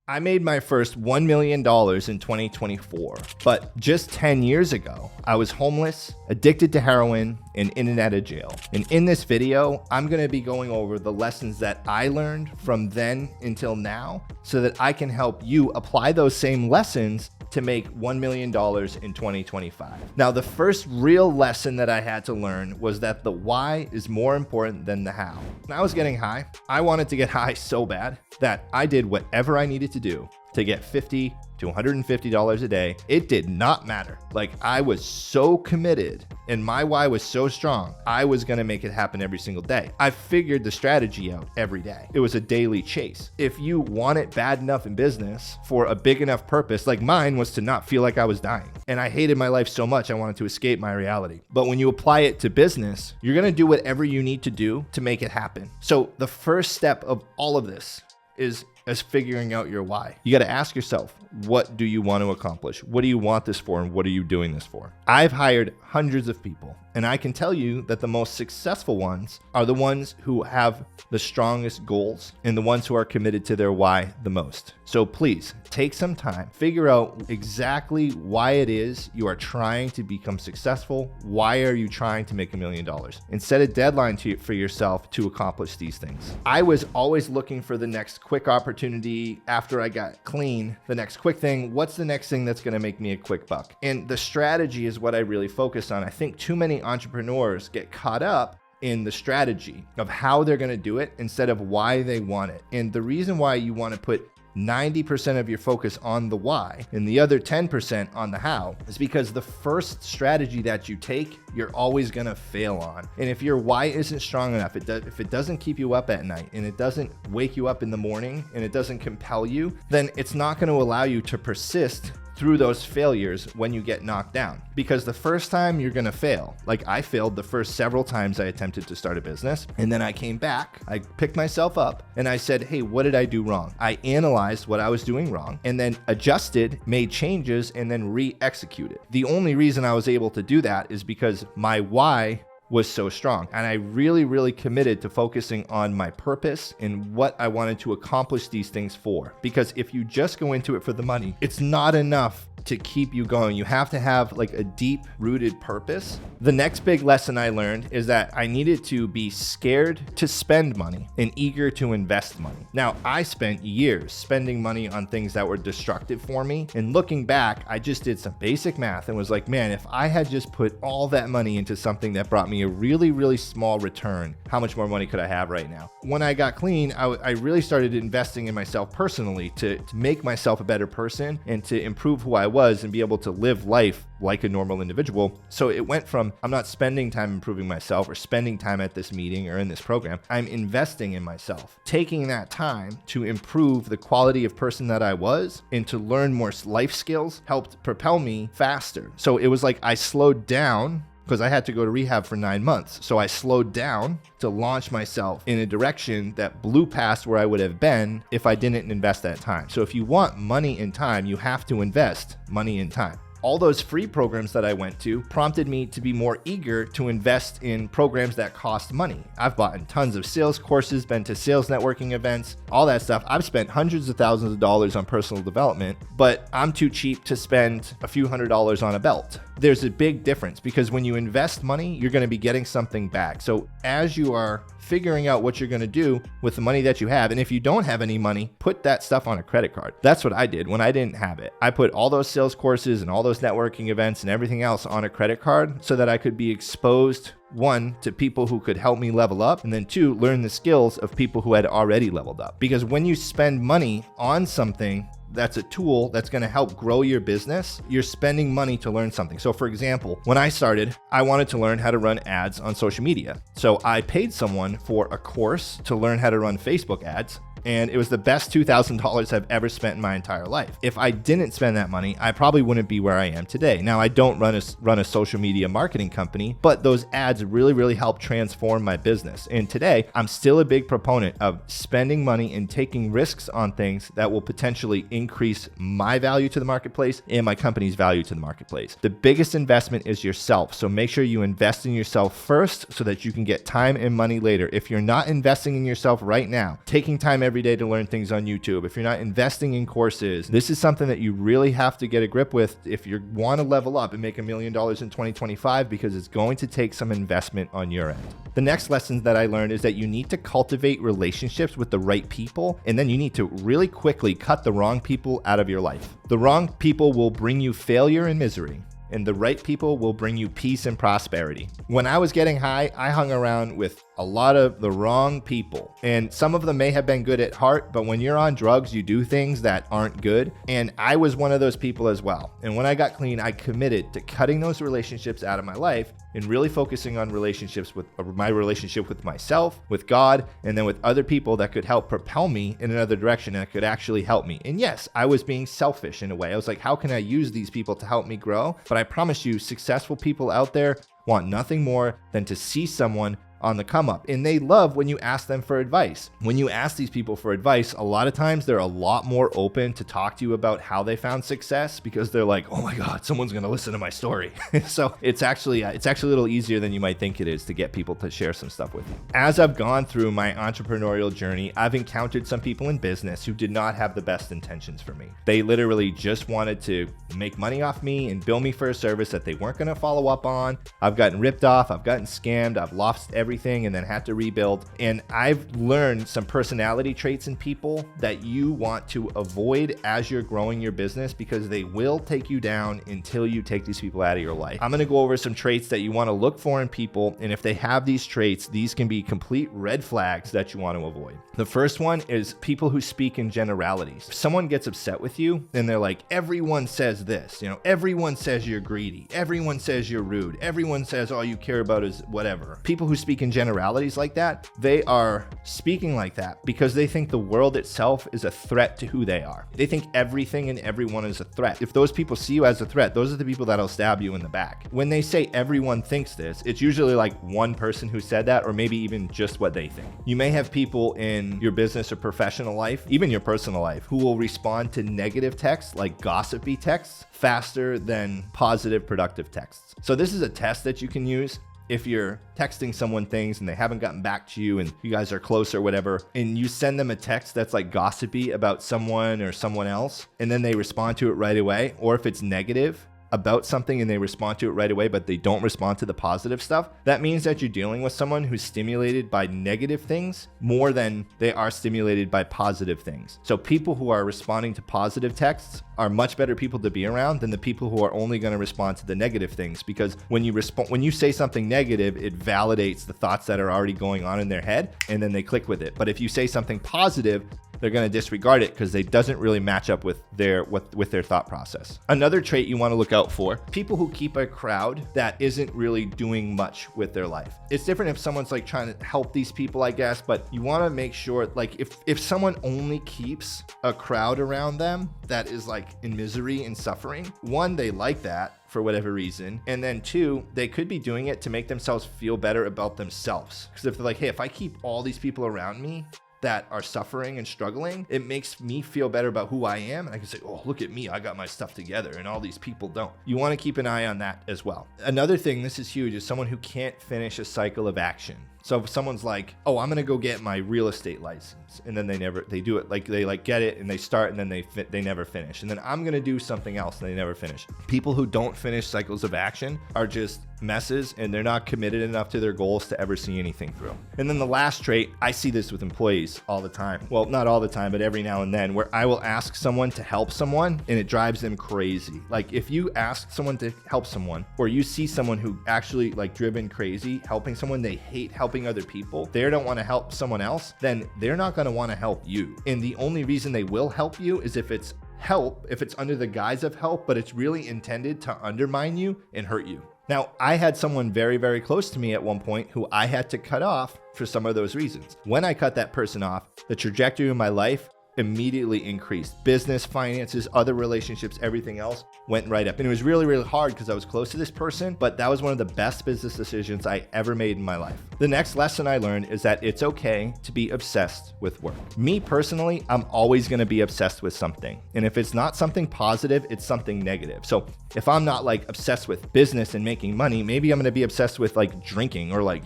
I made my first $1 million in 2024, but just 10 years ago, I was homeless, addicted to heroin, and in and out of jail. And in this video, I'm gonna be going over the lessons that I learned from then until now so that I can help you apply those same lessons to make $1 million in 2025. Now, the first real lesson that I had to learn was that the why is more important than the how. When I was getting high, I wanted to get high so bad that I did whatever I needed to do to get $50 to $150 a day. It did not matter. Like, I was so committed and my why was so strong, I was gonna make it happen every single day. I figured the strategy out every day. It was a daily chase. If you want it bad enough in business for a big enough purpose, like mine was to not feel like I was dying. And I hated my life so much, I wanted to escape my reality. But when you apply it to business, you're gonna do whatever you need to do to make it happen. So the first step of all of this is figuring out your why. You got to ask yourself, what do you want to accomplish? What do you want this for? And what are you doing this for? I've hired hundreds of people, and I can tell you that the most successful ones are the ones who have the strongest goals and the ones who are committed to their why the most. So please take some time, figure out exactly why it is you are trying to become successful. Why are you trying to make $1 million? And set a deadline for yourself to accomplish these things. I was always looking for the next quick opportunity after I got clean, the next quick thing. What's the next thing that's going to make me a quick buck? And the strategy is what I really focus on. I think too many entrepreneurs get caught up in the strategy of how they're going to do it instead of why they want it. And the reason why you want to put 90% of your focus on the why and the other 10% on the how is because the first strategy that you take, you're always going to fail on. And if your why isn't strong enough, if it doesn't keep you up at night and it doesn't wake you up in the morning and it doesn't compel you, then it's not going to allow you to persist through those failures when you get knocked down. Because the first time you're gonna fail, like I failed the first several times I attempted to start a business, and then I came back, I picked myself up, and I said, hey, what did I do wrong? I analyzed what I was doing wrong, and then adjusted, made changes, and then re-executed. The only reason I was able to do that is because my why was so strong. And I really committed to focusing on my purpose and what I wanted to accomplish these things for. Because if you just go into it for the money, it's not enough to keep you going. You have to have like a deep rooted purpose. The next big lesson I learned is that I needed to be scared to spend money and eager to invest money. Now, I spent years spending money on things that were destructive for me. And looking back, I just did some basic math and was like, man, if I had just put all that money into something that brought me a really small return, how much more money could I have right now? When I got clean, I really started investing in myself personally to make myself a better person and to improve who I was and be able to live life like a normal individual. So it went from, I'm not spending time improving myself or spending time at this meeting or in this program. I'm investing in myself, taking that time to improve the quality of person that I was and to learn more life skills helped propel me faster. So it was like I slowed down because I had to go to rehab for 9 months. So I slowed down to launch myself in a direction that blew past where I would have been if I didn't invest that time. So if you want money and time, you have to invest money and time. All those free programs that I went to prompted me to be more eager to invest in programs that cost money. I've bought in tons of sales courses, been to sales networking events, all that stuff. I've spent hundreds of thousands of dollars on personal development, but I'm too cheap to spend a few $100s on a belt. There's a big difference because when you invest money, you're going to be getting something back. So as you are figuring out what you're going to do with the money that you have, and if you don't have any money, put that stuff on a credit card. That's what I did when I didn't have it. I put all those sales courses and all those networking events and everything else on a credit card so that I could be exposed, one, to people who could help me level up, and then two, learn the skills of people who had already leveled up. Because when you spend money on something that's a tool that's going to help grow your business, you're spending money to learn something. So for example, when I started, I wanted to learn how to run ads on social media. So I paid someone for a course to learn how to run Facebook ads. And it was the best $2,000 I've ever spent in my entire life. If I didn't spend that money, I probably wouldn't be where I am today. Now, I don't run a social media marketing company, but those ads really helped transform my business. And today, I'm still a big proponent of spending money and taking risks on things that will potentially increase my value to the marketplace and my company's value to the marketplace. The biggest investment is yourself. So make sure you invest in yourself first so that you can get time and money later. If you're not investing in yourself right now, taking time every every day to learn things on YouTube, if you're not investing in courses, this is something that you really have to get a grip with if you want to level up and make $1 million in 2025, because it's going to take some investment on your end. The next lesson that I learned is that you need to cultivate relationships with the right people, and then you need to really quickly cut the wrong people out of your life. The wrong people will bring you failure and misery, and the right people will bring you peace and prosperity. When I was getting high, I hung around with a lot of the wrong people, and some of them may have been good at heart, but when you're on drugs, you do things that aren't good. And I was one of those people as well. And when I got clean, I committed to cutting those relationships out of my life and really focusing on relationships with my relationship with myself, with God, and then with other people that could help propel me in another direction and that could actually help me. And yes, I was being selfish in a way. I was like, how can I use these people to help me grow? But I promise you, successful people out there want nothing more than to see someone on the come up. And they love when you ask them for advice. When you ask these people for advice, a lot of times they're a lot more open to talk to you about how they found success, because they're like, oh my God, someone's going to listen to my story. So it's actually a little easier than you might think it is to get people to share some stuff with you. As I've gone through my entrepreneurial journey, I've encountered some people in business who did not have the best intentions for me. They literally just wanted to make money off me and bill me for a service that they weren't going to follow up on. I've gotten ripped off. I've gotten scammed. I've lost everything and then had to rebuild. And I've learned some personality traits in people that you want to avoid as you're growing your business, because they will take you down until you take these people out of your life. I'm going to go over some traits that you want to look for in people. And if they have these traits, these can be complete red flags that you want to avoid. The first one is people who speak in generalities. If someone gets upset with you and they're like, everyone says this, everyone says you're greedy. Everyone says you're rude. Everyone says all you care about is whatever. People who speak in generalities like that, they are speaking like that because they think the world itself is a threat to who they are. They think everything and everyone is a threat. If those people see you as a threat, those are the people that'll stab you in the back. When they say everyone thinks this, it's usually like one person who said that, or maybe even just what they think. You may have people in your business or professional life, even your personal life, who will respond to negative texts, like gossipy texts, faster than positive, productive texts. So this is a test that you can use. If you're texting someone things and they haven't gotten back to you and you guys are close or whatever, and you send them a text that's like gossipy about someone or someone else, and then they respond to it right away, or if it's negative about something and they respond to it right away, but they don't respond to the positive stuff, that means that you're dealing with someone who's stimulated by negative things more than they are stimulated by positive things. So people who are responding to positive texts are much better people to be around than the people who are only going to respond to the negative things, because when you say something negative, it validates the thoughts that are already going on in their head, and then they click with it. But if you say something positive, they're going to disregard it because it doesn't really match up with their thought process. Another trait you want to look out for: people who keep a crowd that isn't really doing much with their life. It's different if someone's like trying to help these people, I guess, but you want to make sure, like, if someone only keeps a crowd around them that is like in misery and suffering, one, they like that for whatever reason, and then two, they could be doing it to make themselves feel better about themselves. Because if they're like, hey, if I keep all these people around me that are suffering and struggling, it makes me feel better about who I am. And I can say, oh, look at me, I got my stuff together and all these people don't. You want to keep an eye on that as well. Another thing, this is huge, is someone who can't finish a cycle of action. So if someone's like, oh, I'm going to go get my real estate license, and then they do it, like they get it and they start and then they never finish. And then I'm going to do something else and they never finish. People who don't finish cycles of action are just messes, and they're not committed enough to their goals to ever see anything through. And then the last trait, I see this with employees all the time. Well, not all the time, but every now and then, where I will ask someone to help someone and it drives them crazy. Like if you ask someone to help someone, or you see someone who actually like driven crazy helping someone, they hate helping other people, they don't want to help someone else, then they're not going to want to help you. And the only reason they will help you is if it's help, if it's under the guise of help, but it's really intended to undermine you and hurt you. Now, I had someone very, very close to me at one point who I had to cut off for some of those reasons. When I cut that person off, the trajectory of my life immediately increased. Business, finances, other relationships, everything else went right up. And it was really, really hard because I was close to this person, but that was one of the best business decisions I ever made in my life. The next lesson I learned is that it's okay to be obsessed with work. Me personally, I'm always going to be obsessed with something. And if it's not something positive, it's something negative. So if I'm not like obsessed with business and making money, maybe I'm going to be obsessed with like drinking or like,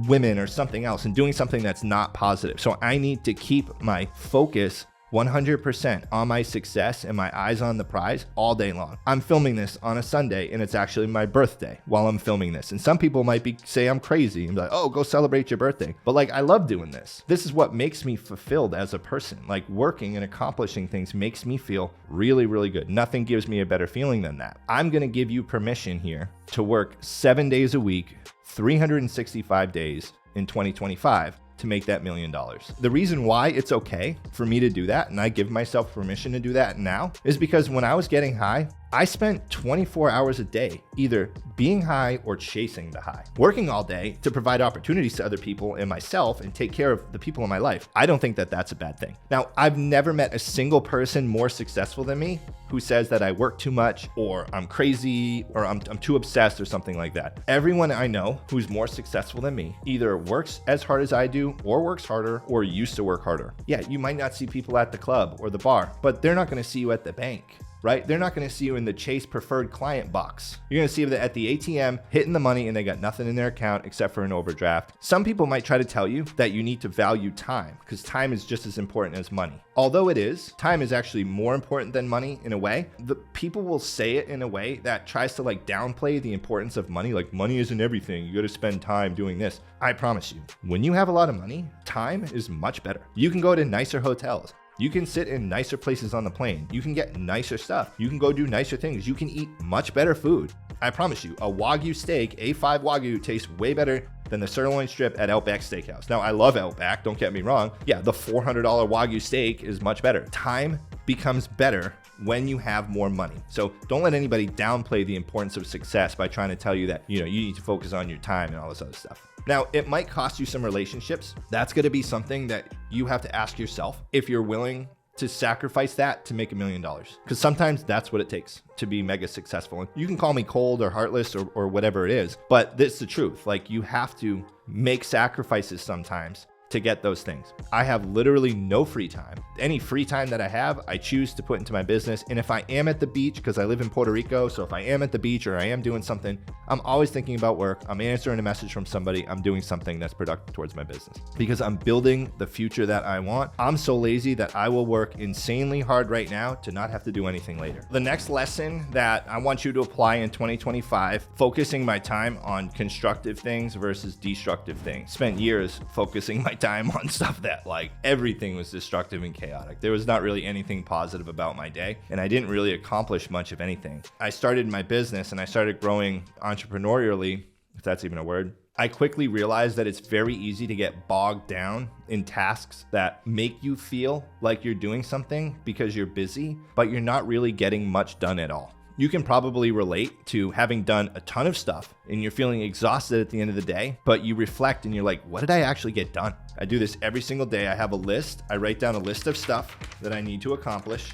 women or something else and doing something that's not positive. So I need to keep my focus 100% on my success and my eyes on the prize all day long. I'm filming this on a Sunday and it's actually my birthday while I'm filming this. And some people might say I'm crazy and be like, oh, go celebrate your birthday. But like, I love doing this. This is what makes me fulfilled as a person. Like working and accomplishing things makes me feel really, really good. Nothing gives me a better feeling than that. I'm gonna give you permission here to work 7 days a week, 365 days in 2025 to make that $1 million. The reason why it's okay for me to do that, and I give myself permission to do that now, is because when I was getting high, I spent 24 hours a day either being high or chasing the high, working all day to provide opportunities to other people and myself and take care of the people in my life. I don't think that that's a bad thing. Now, I've never met a single person more successful than me who says that I work too much or I'm crazy or I'm too obsessed or something like that. Everyone I know who's more successful than me either works as hard as I do or works harder or used to work harder. Yeah, you might not see people at the club or the bar, but they're not going to see you at the bank, right? They're not going to see you in the Chase preferred client box. You're going to see them at the ATM hitting the money and they got nothing in their account except for an overdraft. Some people might try to tell you that you need to value time because time is just as important as money. Although it is, time is actually more important than money in a way. The people will say it in a way that tries to like downplay the importance of money. Like money isn't everything. You got to spend time doing this. I promise you, when you have a lot of money, time is much better. You can go to nicer hotels. You can sit in nicer places on the plane. You can get nicer stuff. You can go do nicer things. You can eat much better food. I promise you, a Wagyu steak, A5 Wagyu, tastes way better than the sirloin strip at Outback Steakhouse. Now, I love Outback, don't get me wrong. Yeah, the $400 Wagyu steak is much better. Time becomes better when you have more money. So don't let anybody downplay the importance of success by trying to tell you that, you need to focus on your time and all this other stuff. Now, it might cost you some relationships. That's going to be something that you have to ask yourself if you're willing to sacrifice that to make $1 million. Because sometimes that's what it takes to be mega successful. And you can call me cold or heartless or whatever it is, but this is the truth. Like you have to make sacrifices sometimes to get those things. I have literally no free time. Any free time that I have, I choose to put into my business. And if I am at the beach, because I live in Puerto Rico, so if I am at the beach or I am doing something, I'm always thinking about work. I'm answering a message from somebody. I'm doing something that's productive towards my business because I'm building the future that I want. I'm so lazy that I will work insanely hard right now to not have to do anything later. The next lesson that I want you to apply in 2025, focusing my time on constructive things versus destructive things. Spent years focusing my time on stuff that like everything was destructive and chaotic. There was not really anything positive about my day, and I didn't really accomplish much of anything. I started my business and I started growing entrepreneurially, if that's even a word. I quickly realized that it's very easy to get bogged down in tasks that make you feel like you're doing something because you're busy, but you're not really getting much done at all. You can probably relate to having done a ton of stuff and you're feeling exhausted at the end of the day, but you reflect and you're like, what did I actually get done? I do this every single day. I have a list. I write down a list of stuff that I need to accomplish,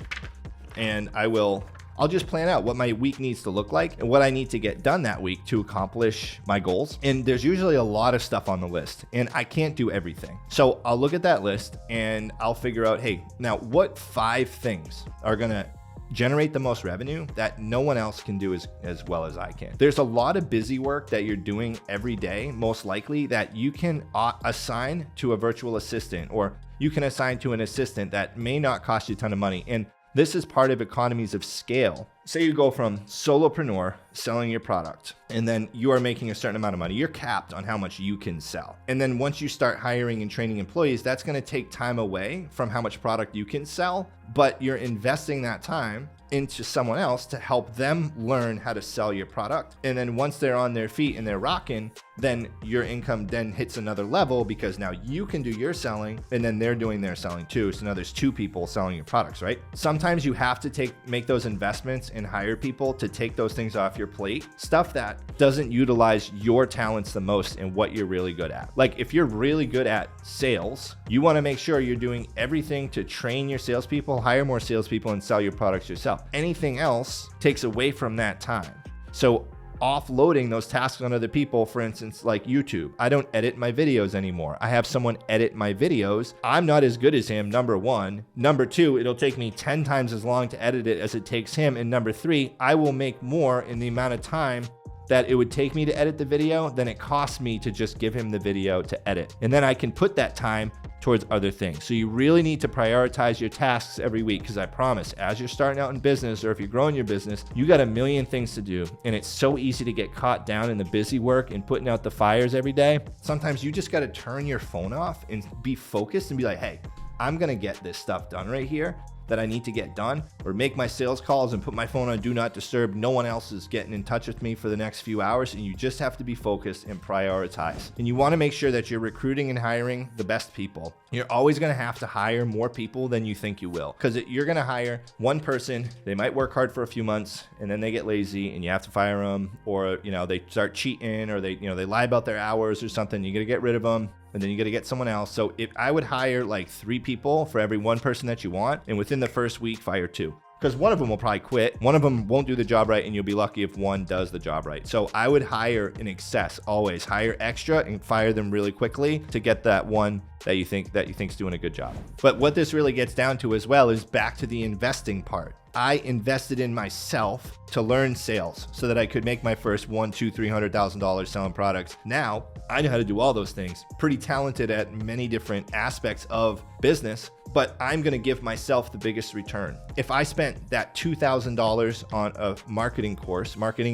and I'll just plan out what my week needs to look like and what I need to get done that week to accomplish my goals. And there's usually a lot of stuff on the list and I can't do everything. So I'll look at that list and I'll figure out, hey, now what 5 things are gonna generate the most revenue that no one else can do as well as I can. There's a lot of busy work that you're doing every day, most likely, that you can assign to a virtual assistant, or you can assign to an assistant that may not cost you a ton of money. And this is part of economies of scale. Say you go from solopreneur selling your product, and then you are making a certain amount of money. You're capped on how much you can sell. And then once you start hiring and training employees, that's going to take time away from how much product you can sell, but you're investing that time into someone else to help them learn how to sell your product. And then once they're on their feet and they're rocking, then your income then hits another level because now you can do your selling and then they're doing their selling too. So now there's 2 people selling your products, right? Sometimes you have to make those investments and hire people to take those things off your plate. Stuff that doesn't utilize your talents the most and what you're really good at. Like if you're really good at sales, you want to make sure you're doing everything to train your salespeople, hire more salespeople, and sell your products yourself. Anything else takes away from that time. So offloading those tasks on other people, for instance, like YouTube. I don't edit my videos anymore. I have someone edit my videos. I'm not as good as him, number 1. Number 2, it'll take me 10 times as long to edit it as it takes him. And number 3, I will make more in the amount of time that it would take me to edit the video than it costs me to just give him the video to edit. And then I can put that time towards other things. So you really need to prioritize your tasks every week, because I promise, as you're starting out in business, or if you're growing your business, you got a million things to do. And it's so easy to get caught down in the busy work and putting out the fires every day. Sometimes you just got to turn your phone off and be focused and be like, hey, I'm going to get this stuff done right here that I need to get done, or make my sales calls and put my phone on do not disturb. No one else is getting in touch with me for the next few hours, and you just have to be focused and prioritize. And you want to make sure that you're recruiting and hiring the best people. You're always going to have to hire more people than you think you will, because you're going to hire one person, they might work hard for a few months and then they get lazy and you have to fire them, or they start cheating, or they lie about their hours or something. You got to get rid of them. And then you got to get someone else. So if I would hire like 3 people for every one person that you want, and within the first week, fire 2. Because one of them will probably quit. One of them won't do the job right, and you'll be lucky if one does the job right. So I would hire in excess, always hire extra and fire them really quickly to get that one that you think's doing a good job. But what this really gets down to as well is back to the investing part. I invested in myself to learn sales so that I could make my first $100,000, $200,000, $300,000 selling products. Now I know how to do all those things. Pretty talented at many different aspects of business, but I'm going to give myself the biggest return. If I spent that $2,000 on a marketing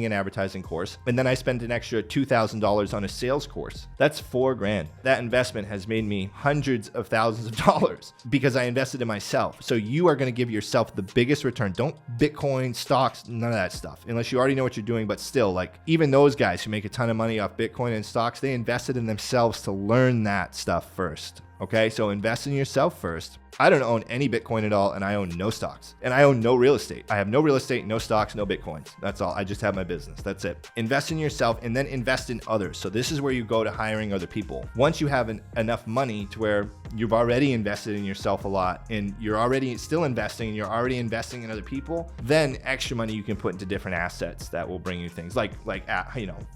and advertising course, and then I spent an extra $2,000 on a sales course, that's $4,000. That investment has made me hundreds of thousands of dollars because I invested in myself. So you are going to give yourself the biggest return. Don't Bitcoin, stocks, none of that stuff, unless you already know what you're doing. But still, like even those guys who make a ton of money off Bitcoin and stocks, they invested in themselves to learn that stuff first. Okay, so invest in yourself first. I don't own any Bitcoin at all, and I own no stocks, and I own no real estate. I have no real estate, no stocks, no Bitcoins. That's all. I just have my business. That's it. Invest in yourself and then invest in others. So this is where you go to hiring other people. Once you have enough money to where you've already invested in yourself a lot, and you're already still investing, and you're already investing in other people, then extra money you can put into different assets that will bring you things like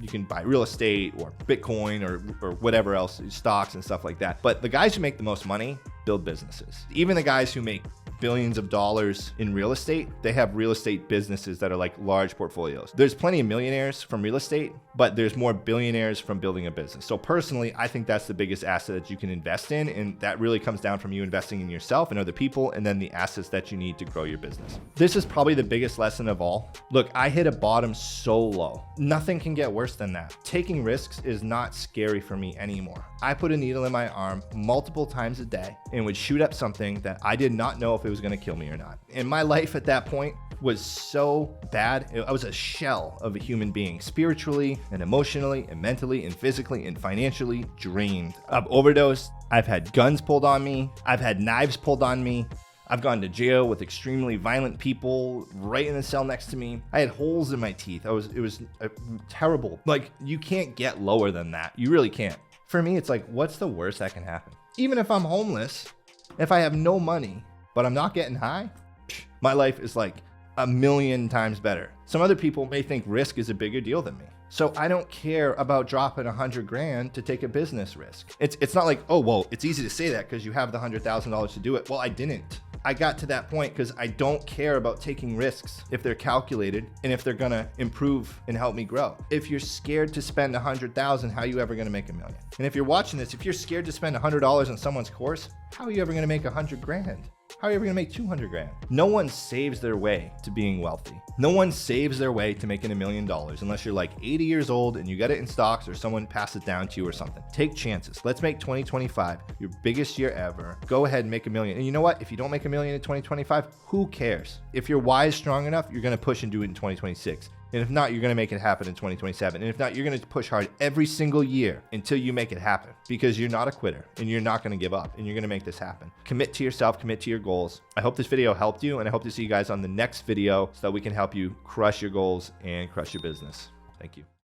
you can buy real estate or Bitcoin or whatever else, stocks and stuff like that. But the guys who make the most money build businesses. Even the guys who make billions of dollars in real estate, they have real estate businesses that are like large portfolios. There's plenty of millionaires from real estate, but there's more billionaires from building a business. So personally, I think that's the biggest asset that you can invest in, and that really comes down from you investing in yourself and other people, and then the assets that you need to grow your business. This is probably the biggest lesson of all. Look, I hit a bottom so low. Nothing can get worse than that. Taking risks is not scary for me anymore. I put a needle in my arm multiple times a day and would shoot up something that I did not know if it was going to kill me or not. And my life at that point was so bad. I was a shell of a human being, spiritually and emotionally and mentally and physically and financially drained. I've overdosed. I've had guns pulled on me. I've had knives pulled on me. I've gone to jail with extremely violent people right in the cell next to me. I had holes in my teeth. It was terrible. Like, you can't get lower than that. You really can't. For me, it's like, what's the worst that can happen? Even if I'm homeless, if I have no money, but I'm not getting high, my life is like a million times better. Some other people may think risk is a bigger deal than me. So I don't care about dropping $100,000 to take a business risk. It's not like, oh, well, it's easy to say that because you have the $100,000 to do it. Well, I didn't. I got to that point because I don't care about taking risks if they're calculated and if they're gonna improve and help me grow. If you're scared to spend $100,000, how are you ever gonna make $1 million? And if you're watching this, if you're scared to spend $100 on someone's course, how are you ever gonna make $100,000? How are you ever gonna make $200,000? No one saves their way to being wealthy. No one saves their way to making $1 million unless you're like 80 years old and you get it in stocks or someone passed it down to you or something. Take chances. Let's make 2025 your biggest year ever. Go ahead and make $1 million. And you know what? If you don't make $1 million in 2025, who cares? If your why is strong enough, you're gonna push and do it in 2026. And if not, you're going to make it happen in 2027. And if not, you're going to push hard every single year until you make it happen, because you're not a quitter and you're not going to give up and you're going to make this happen. Commit to yourself, commit to your goals. I hope this video helped you, and I hope to see you guys on the next video so that we can help you crush your goals and crush your business. Thank you.